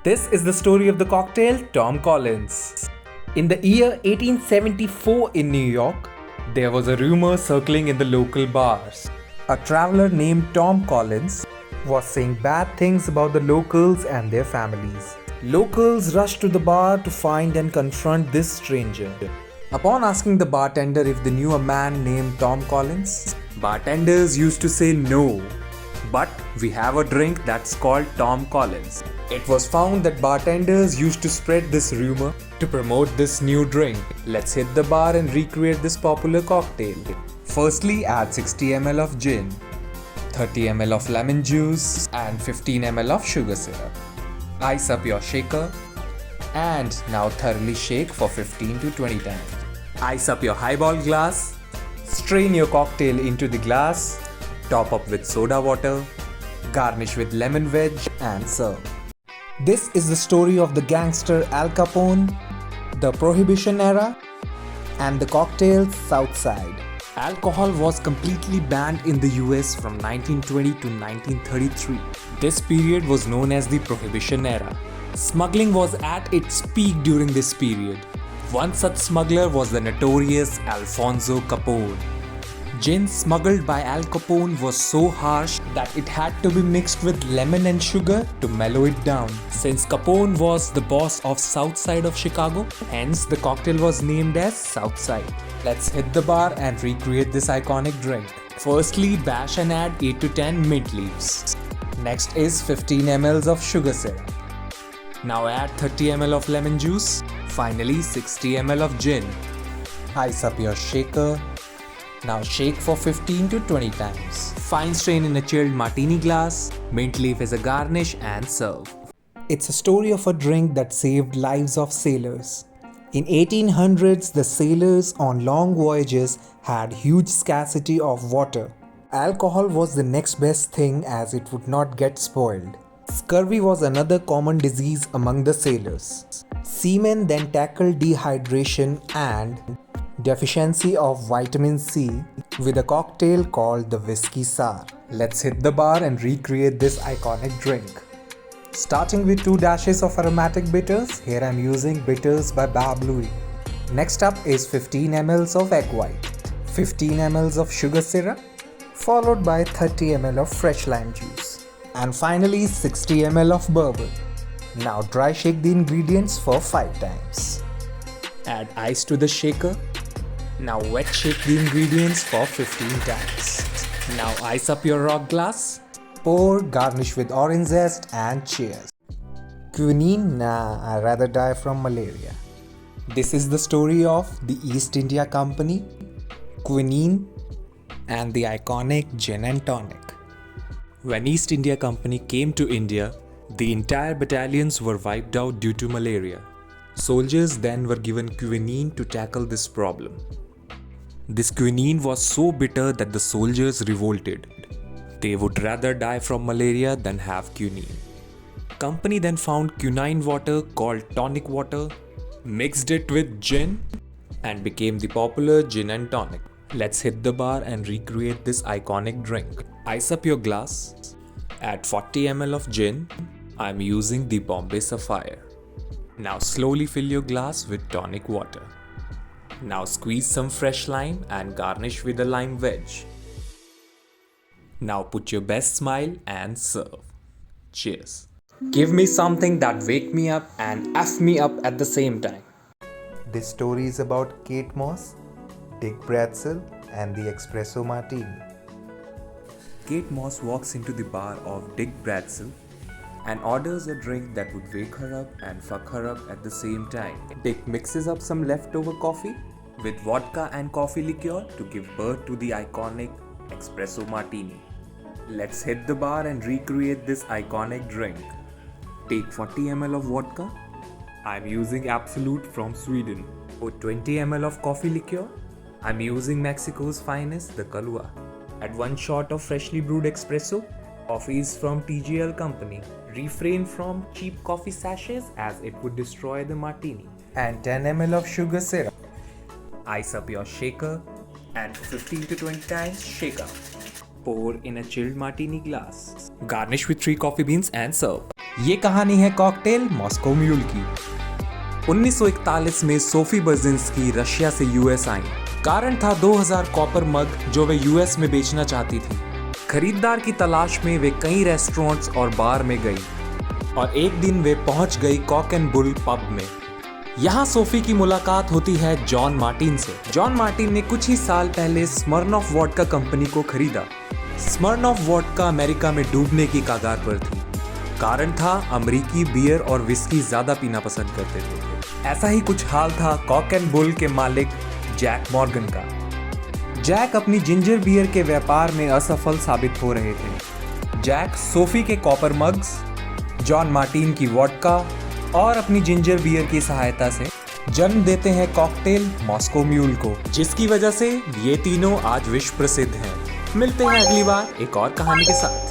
This is the story of the cocktail Tom Collins. In the year 1874 in New York, there was a rumor circling in the local bars. A traveler named Tom Collins was saying bad things about the locals and their families. Locals rushed to the bar to find and confront this stranger. Upon asking the bartender if they knew a man named Tom Collins, bartenders used to say no. But we have a drink that's called Tom Collins. It was found that bartenders used to spread this rumor to promote this new drink. Let's hit the bar and recreate this popular cocktail. Firstly, add 60 ml of gin, 30 ml of lemon juice and 15 ml of sugar syrup. Ice up your shaker and now thoroughly shake for 15 to 20 times. Ice up your highball glass, strain your cocktail into the glass, top up with soda water, garnish with lemon wedge and serve. This is the story of the gangster Al Capone, the Prohibition era, and the cocktail Southside. Alcohol was completely banned in the US from 1920 to 1933. This period was known as the Prohibition era. Smuggling was at its peak during this period. One such smuggler was the notorious Alfonso Capone. Gin smuggled by Al Capone was so harsh that it had to be mixed with lemon and sugar to mellow it down. Since Capone was the boss of South Side of Chicago, hence the cocktail was named as Southside. Let's hit the bar and recreate this iconic drink. Firstly, bash and add 8 to 10 mint leaves. Next is 15 ml of sugar syrup. Now add 30 ml of lemon juice. Finally, 60 ml of gin. Ice up your shaker. Now shake for 15 to 20 times. Fine strain in a chilled martini glass. Mint leaf as a garnish and serve. It's a story of a drink that saved lives of sailors. In 1800s, the sailors on long voyages had huge scarcity of water. Alcohol was the next best thing as it would not get spoiled. Scurvy was another common disease among the sailors. Seamen then tackled dehydration and deficiency of vitamin C with a cocktail called the Whiskey Sour. Let's hit the bar and recreate this iconic drink. Starting with 2 dashes of aromatic bitters, here I'm using bitters by Bab Louie. Next up is 15 ml of egg white, 15 ml of sugar syrup, followed by 30 ml of fresh lime juice, and finally 60 ml of bourbon. Now dry shake the ingredients for 5 times. Add ice to the shaker. Now wet shake the ingredients for 15 times. Now ice up your rock glass. Pour, garnish with orange zest and cheers. Quinine? Nah, I'd rather die from malaria. This is the story of the East India Company, quinine, and the iconic gin and tonic. When East India Company came to India, the entire battalions were wiped out due to malaria. Soldiers then were given quinine to tackle this problem. This quinine was so bitter that the soldiers revolted. They would rather die from malaria than have quinine. Company then found quinine water called tonic water, mixed it with gin, and became the popular gin and tonic. Let's hit the bar and recreate this iconic drink. Ice up your glass. Add 40 ml of gin. I'm using the Bombay Sapphire. Now slowly fill your glass with tonic water. Now squeeze some fresh lime and garnish with a lime wedge. Now put your best smile and serve. Cheers. Give me something that wake me up and F me up at the same time. This story is about Kate Moss, Dick Bradzel, and the Espresso Martini. Kate Moss walks into the bar of Dick Bradzel and orders a drink that would wake her up and fuck her up at the same time. Dick mixes up some leftover coffee with vodka and coffee liqueur to give birth to the iconic Espresso Martini. Let's hit the bar and recreate this iconic drink. Take 40 ml of vodka. I'm using Absolute from Sweden. Put 20 ml of coffee liqueur. I'm using Mexico's finest, the Kahlua. Add 1 shot of freshly brewed espresso. Coffee is from TGL Company. Refrain from cheap coffee sachets as it would destroy the martini. And 10 ml of sugar syrup. Ice up your shaker and 15 to 20 times shake up. Pour in a chilled martini glass. Garnish with 3 coffee beans and serve. ये कहानी है cocktail Moscow mule की। 1941 में Sophie बर्जिंस्की Russia से US I. कारण था 2000 copper मग जो वे US में बेचना चाहती थी। खरीदार की तलाश में वे कई रेस्टोरेंट्स और बार में गई और एक दिन वे पहुंच गई कॉक एंड बुल पब में। यहाँ सोफी की मुलाकात होती है जॉन मार्टिन से। जॉन मार्टिन ने कुछ ही साल पहले स्मर्नॉफ वोडका कंपनी को खरीदा। स्मर्नॉफ वोडका अमेरिका में डूबने की कगार पर थी। कारण था अमेरिकी बियर और विस्की ज्यादा पीना पसंद करते थे। ऐसा ही कुछ हाल था कॉक एंड बुल के मालिक जैक मॉर्गन का। जैक अपनी जिंजर बियर के व्यापार में असफल साबित हो रहे थे। जैक सोफी के कॉपर मग्स, जॉन मार्टिन की वोडका और अपनी जिंजर बियर की सहायता से जन्म देते हैं कॉकटेल मॉस्को म्यूल को, जिसकी वजह से ये तीनों आज विश्व प्रसिद्ध हैं। मिलते हैं अगली बार एक और कहानी के साथ।